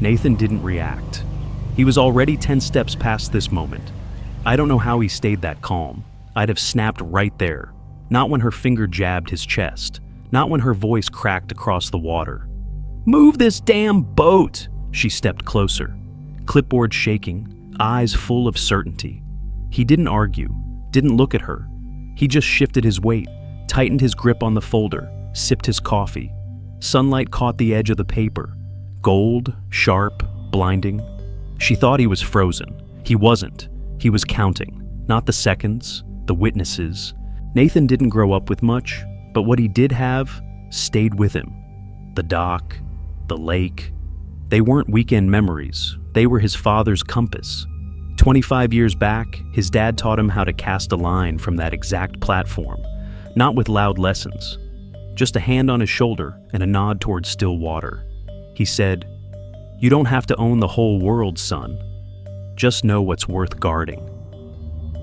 Nathan didn't react. He was already 10 steps past this moment. I don't know how he stayed that calm. I'd have snapped right there. Not when her finger jabbed his chest. Not when her voice cracked across the water. "Move this damn boat!" She stepped closer, clipboard shaking, eyes full of certainty. He didn't argue, didn't look at her. He just shifted his weight, tightened his grip on the folder, sipped his coffee. Sunlight caught the edge of the paper. Gold, sharp, blinding. She thought he was frozen. He wasn't. He was counting. Not the seconds, the witnesses. Nathan didn't grow up with much, but what he did have stayed with him. The dock, the lake. They weren't weekend memories. They were his father's compass. 25 years back, his dad taught him how to cast a line from that exact platform. Not with loud lessons. Just a hand on his shoulder and a nod towards still water. He said, "You don't have to own the whole world, son. Just know what's worth guarding."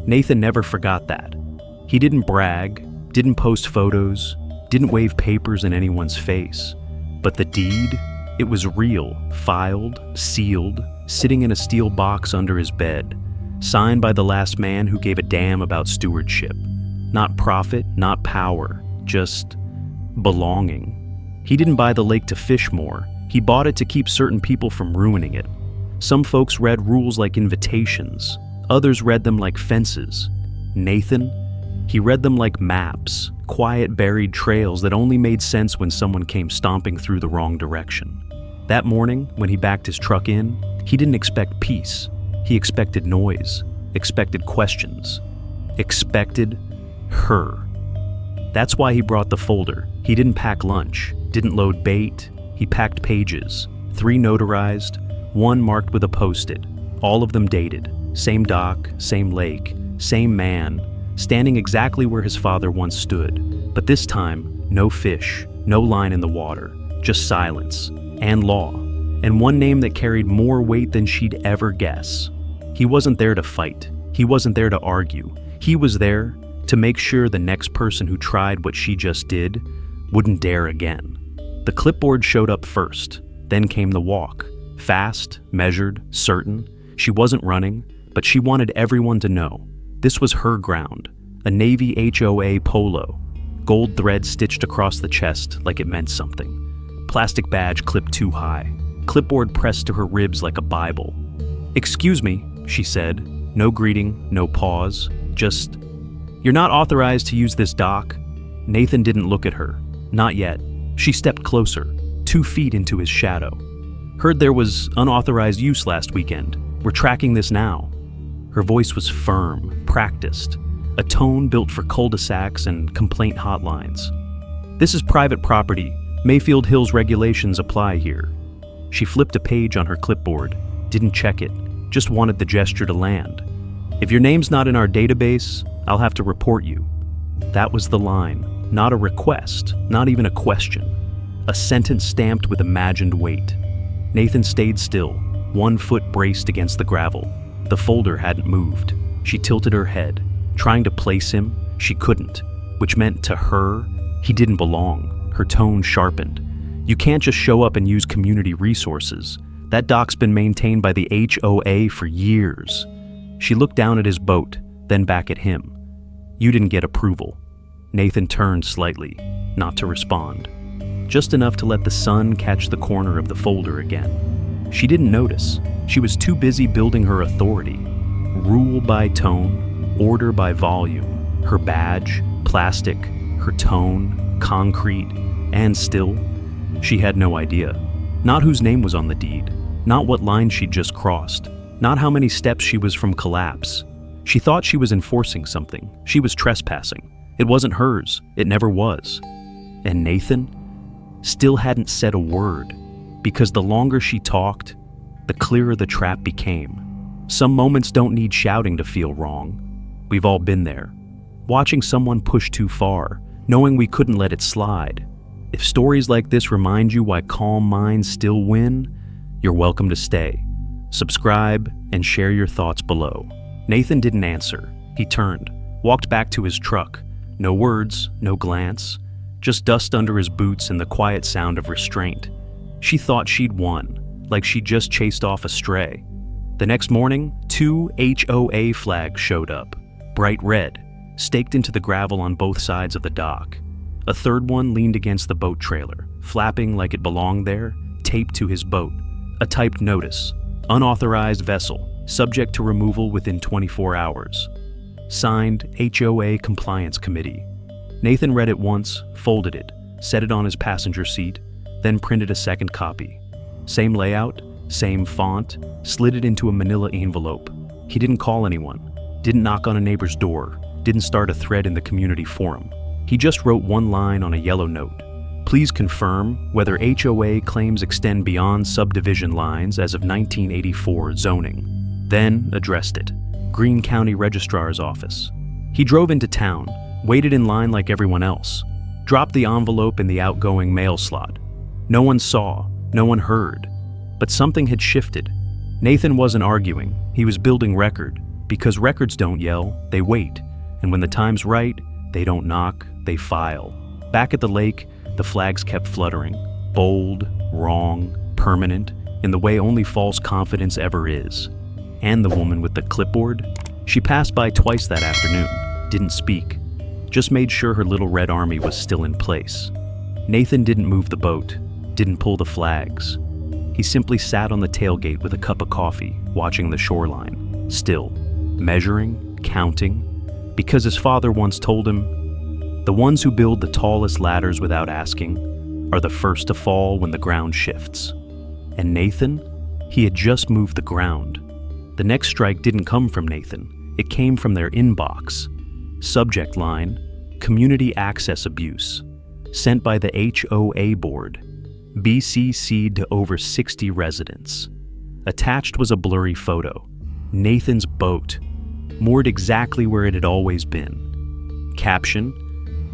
Nathan never forgot that. He didn't brag, didn't post photos, didn't wave papers in anyone's face. But the deed, it was real, filed, sealed, sitting in a steel box under his bed, signed by the last man who gave a damn about stewardship. Not profit, not power, just belonging. He didn't buy the lake to fish more. He bought it to keep certain people from ruining it. Some folks read rules like invitations. Others read them like fences. Nathan, he read them like maps, quiet buried trails that only made sense when someone came stomping through the wrong direction. That morning, when he backed his truck in, he didn't expect peace. He expected noise, expected questions, expected her. That's why he brought the folder. He didn't pack lunch, didn't load bait. He packed pages, 3 notarized, 1 marked with a post-it, all of them dated. Same dock, same lake, same man, standing exactly where his father once stood. But this time, no fish, no line in the water, just silence and law, and one name that carried more weight than she'd ever guess. He wasn't there to fight. He wasn't there to argue. He was there to make sure the next person who tried what she just did wouldn't dare again. The clipboard showed up first, then came the walk. Fast, measured, certain. She wasn't running, but she wanted everyone to know. This was her ground, a Navy HOA polo, gold thread stitched across the chest like it meant something. Plastic badge clipped too high, clipboard pressed to her ribs like a Bible. "Excuse me," she said. No greeting, no pause, just, "You're not authorized to use this dock." Nathan didn't look at her. Not yet. She stepped closer, 2 feet into his shadow. "Heard there was unauthorized use last weekend. We're tracking this now." Her voice was firm, practiced, a tone built for cul-de-sacs and complaint hotlines. "This is private property. Mayfield Hills regulations apply here." She flipped a page on her clipboard, didn't check it, just wanted the gesture to land. "If your name's not in our database, I'll have to report you." That was the line, not a request, not even a question. A sentence stamped with imagined weight. Nathan stayed still, 1 foot braced against the gravel. The folder hadn't moved. She tilted her head. Trying to place him, she couldn't, which meant to her, he didn't belong. Her tone sharpened. "You can't just show up and use community resources. That dock's been maintained by the HOA for years." She looked down at his boat, then back at him. "You didn't get approval." Nathan turned slightly, not to respond. Just enough to let the sun catch the corner of the folder again. She didn't notice. She was too busy building her authority. Rule by tone, order by volume. Her badge, plastic, her tone, concrete, and still, she had no idea. Not whose name was on the deed, not what line she'd just crossed, not how many steps she was from collapse. She thought she was enforcing something. She was trespassing. It wasn't hers. It never was. And Nathan still hadn't said a word, because the longer she talked, the clearer the trap became. Some moments don't need shouting to feel wrong. We've all been there. Watching someone push too far, knowing we couldn't let it slide. If stories like this remind you why calm minds still win, you're welcome to stay. Subscribe and share your thoughts below. Nathan didn't answer. He turned, walked back to his truck. No words, no glance, just dust under his boots and the quiet sound of restraint. She thought she'd won. like she just chased off a stray. The next morning, 2 HOA flags showed up, bright red, staked into the gravel on both sides of the dock. A third one leaned against the boat trailer, flapping like it belonged there, taped to his boat. A typed notice: unauthorized vessel, subject to removal within 24 hours. Signed, HOA Compliance Committee. Nathan read it once, folded it, set it on his passenger seat, then printed a second copy. Same layout, same font, slid it into a manila envelope. He didn't call anyone, didn't knock on a neighbor's door, didn't start a thread in the community forum. He just wrote one line on a yellow note. Please confirm whether HOA claims extend beyond subdivision lines as of 1984 zoning. Then addressed it. Greene County Registrar's Office. He drove into town, waited in line like everyone else, dropped the envelope in the outgoing mail slot. No one saw, no one heard, but something had shifted. Nathan wasn't arguing, he was building record, because records don't yell, they wait, and when the time's right, they don't knock, they file. Back at the lake, the flags kept fluttering, bold, wrong, permanent, in the way only false confidence ever is. And the woman with the clipboard? She passed by twice that afternoon, didn't speak, just made sure her little red army was still in place. Nathan didn't move the boat, didn't pull the flags. He simply sat on the tailgate with a cup of coffee, watching the shoreline, still, measuring, counting, because his father once told him, the ones who build the tallest ladders without asking are the first to fall when the ground shifts. And Nathan? He had just moved the ground. The next strike didn't come from Nathan, it came from their inbox. Subject line: Community Access Abuse. Sent by the HOA Board. BCC'd to over 60 residents. Attached was a blurry photo. Nathan's boat, moored exactly where it had always been. Caption: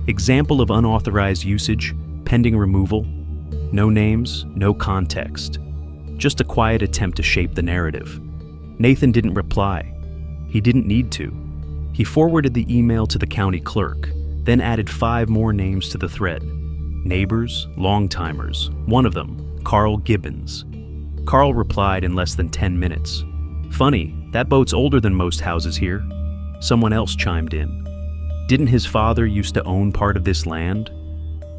Example of unauthorized usage, pending removal. No names, no context. Just a quiet attempt to shape the narrative. Nathan didn't reply. He didn't need to. He forwarded the email to the county clerk, then added 5 more names to the thread. Neighbors, long-timers, one of them, Carl Gibbons. Carl replied in less than 10 minutes. Funny, that boat's older than most houses here. Someone else chimed in. Didn't his father used to own part of this land?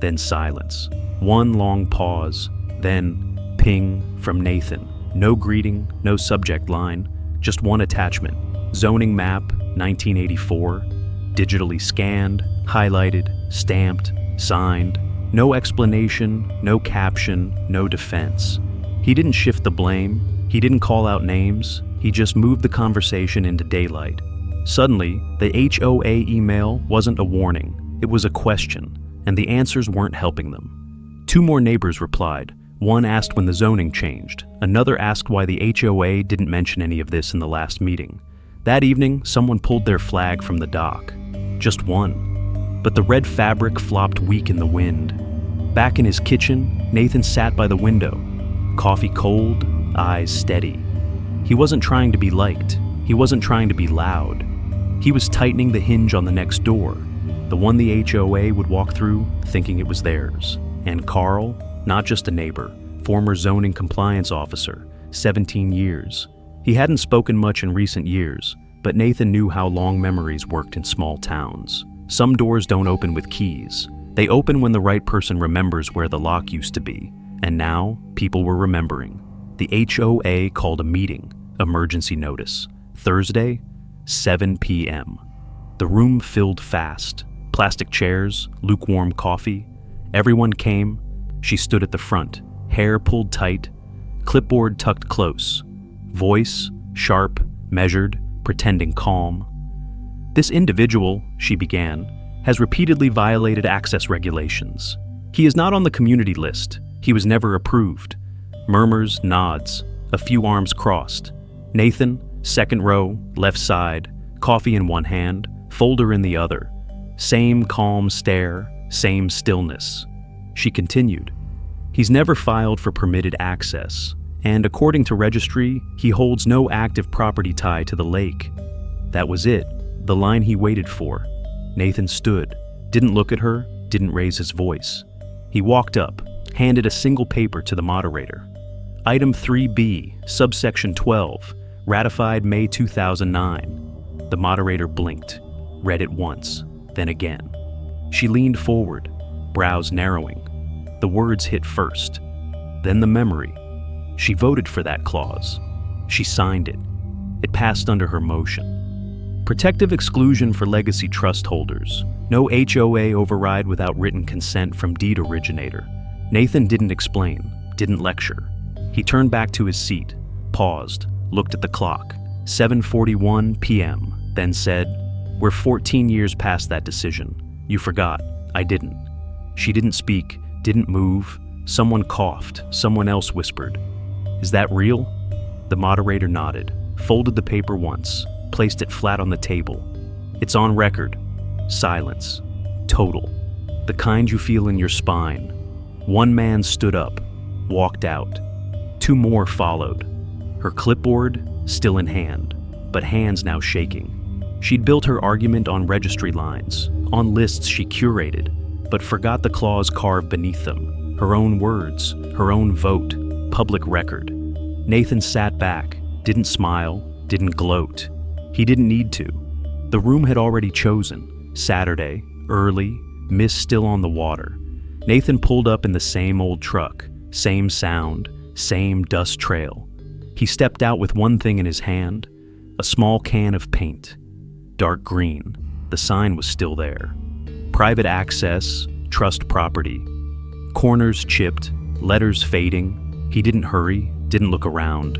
Then silence. One long pause. Then ping from Nathan. No greeting, no subject line, just one attachment. Zoning map, 1984. Digitally scanned, highlighted, stamped, signed. No explanation, no caption, no defense. He didn't shift the blame, he didn't call out names, he just moved the conversation into daylight. Suddenly, the HOA email wasn't a warning, it was a question, and the answers weren't helping them. 2 more neighbors replied. One asked when the zoning changed, another asked why the HOA didn't mention any of this in the last meeting. That evening, someone pulled their flag from the dock. Just one. But the red fabric flopped weak in the wind. Back in his kitchen, Nathan sat by the window. Coffee cold, eyes steady. He wasn't trying to be liked. He wasn't trying to be loud. He was tightening the hinge on the next door, the one the HOA would walk through thinking it was theirs. And Carl, not just a neighbor, former zoning compliance officer, 17 years. He hadn't spoken much in recent years, but Nathan knew how long memories worked in small towns. Some doors don't open with keys. They open when the right person remembers where the lock used to be. And now, people were remembering. The HOA called a meeting, emergency notice. Thursday, 7 p.m. The room filled fast. Plastic chairs, lukewarm coffee. Everyone came. She stood at the front, hair pulled tight, clipboard tucked close. Voice, sharp, measured, pretending calm. This individual, she began, has repeatedly violated access regulations. He is not on the community list. He was never approved. Murmurs, nods, a few arms crossed. Nathan, second row, left side, coffee in one hand, folder in the other. Same calm stare, same stillness. She continued. He's never filed for permitted access, and according to registry, he holds no active property tie to the lake. That was it. The line he waited for. Nathan stood, didn't look at her, didn't raise his voice. He walked up, handed a single paper to the moderator. Item 3B, subsection 12, ratified May 2009. The moderator blinked, read it once, then again. She leaned forward, brows narrowing. The words hit first, then the memory. She voted for that clause. She signed it. It passed under her motion. Protective exclusion for legacy trust holders. No HOA override without written consent from deed originator. Nathan didn't explain, didn't lecture. He turned back to his seat, paused, looked at the clock. 7:41 p.m., then said, "We're 14 years past that decision. You forgot. I didn't." She didn't speak, didn't move. Someone coughed, someone else whispered, "Is that real?" The moderator nodded, folded the paper once, placed it flat on the table. "It's on record." Silence. Total. The kind you feel in your spine. One man stood up, walked out. Two more followed. Her clipboard still in hand, but hands now shaking. She'd built her argument on registry lines, on lists she curated, but forgot the clause carved beneath them. Her own words, her own vote, public record. Nathan sat back, didn't smile, didn't gloat. He didn't need to. The room had already chosen. Saturday, early, mist still on the water. Nathan pulled up in the same old truck, same sound, same dust trail. He stepped out with one thing in his hand, a small can of paint. Dark green. The sign was still there. Private access, trust property. Corners chipped, letters fading. He didn't hurry, didn't look around.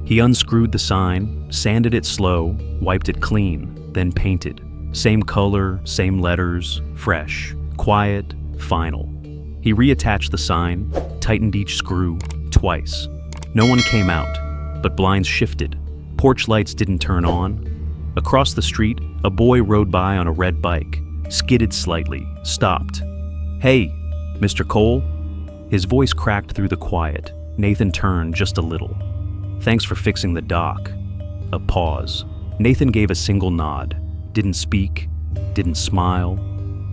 He unscrewed the sign, sanded it slow, wiped it clean, then painted. Same color, same letters, fresh, quiet, final. He reattached the sign, tightened each screw, twice. No one came out, but blinds shifted. Porch lights didn't turn on. Across the street, a boy rode by on a red bike, skidded slightly, stopped. "Hey, Mr. Cole?" His voice cracked through the quiet. Nathan turned just a little. "Thanks for fixing the dock." A pause. Nathan gave a single nod. Didn't speak, didn't smile.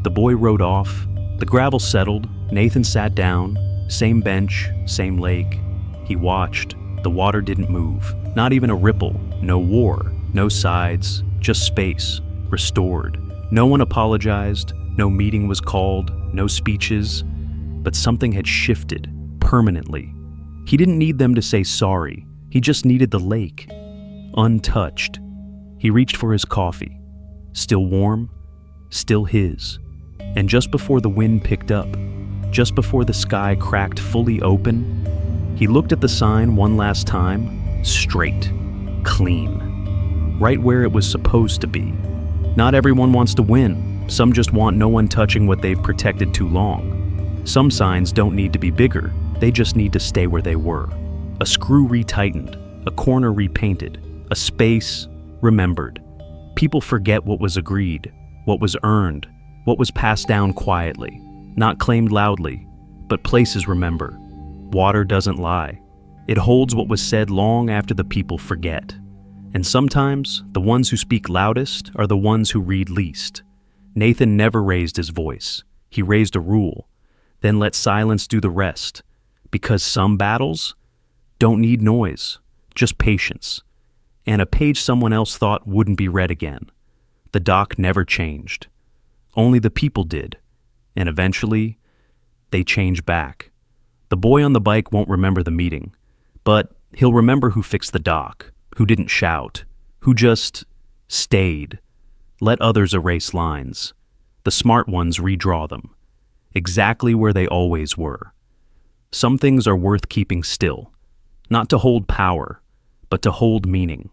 The boy rode off. The gravel settled. Nathan sat down. Same bench, same lake. He watched. The water didn't move. Not even a ripple. No war. No sides. Just space. Restored. No one apologized. No meeting was called. No speeches. But something had shifted. Permanently. He didn't need them to say sorry. He just needed the lake. Untouched. He reached for his coffee. Still warm. Still his. And just before the wind picked up, just before the sky cracked fully open, he looked at the sign one last time, straight, clean, right where it was supposed to be. Not everyone wants to win. Some just want no one touching what they've protected too long. Some signs don't need to be bigger. They just need to stay where they were. A screw retightened, a corner repainted, a space remembered. People forget what was agreed, what was earned, what was passed down quietly, not claimed loudly, but places remember. Water doesn't lie. It holds what was said long after the people forget. And sometimes, the ones who speak loudest are the ones who read least. Nathan never raised his voice. He raised a rule, then let silence do the rest. Because some battles don't need noise, just patience. And a page someone else thought wouldn't be read again. The dock never changed. Only the people did. And eventually, they change back. The boy on the bike won't remember the meeting, but he'll remember who fixed the dock, who didn't shout, who just stayed. Let others erase lines. The smart ones redraw them. Exactly where they always were. Some things are worth keeping still, not to hold power, but to hold meaning.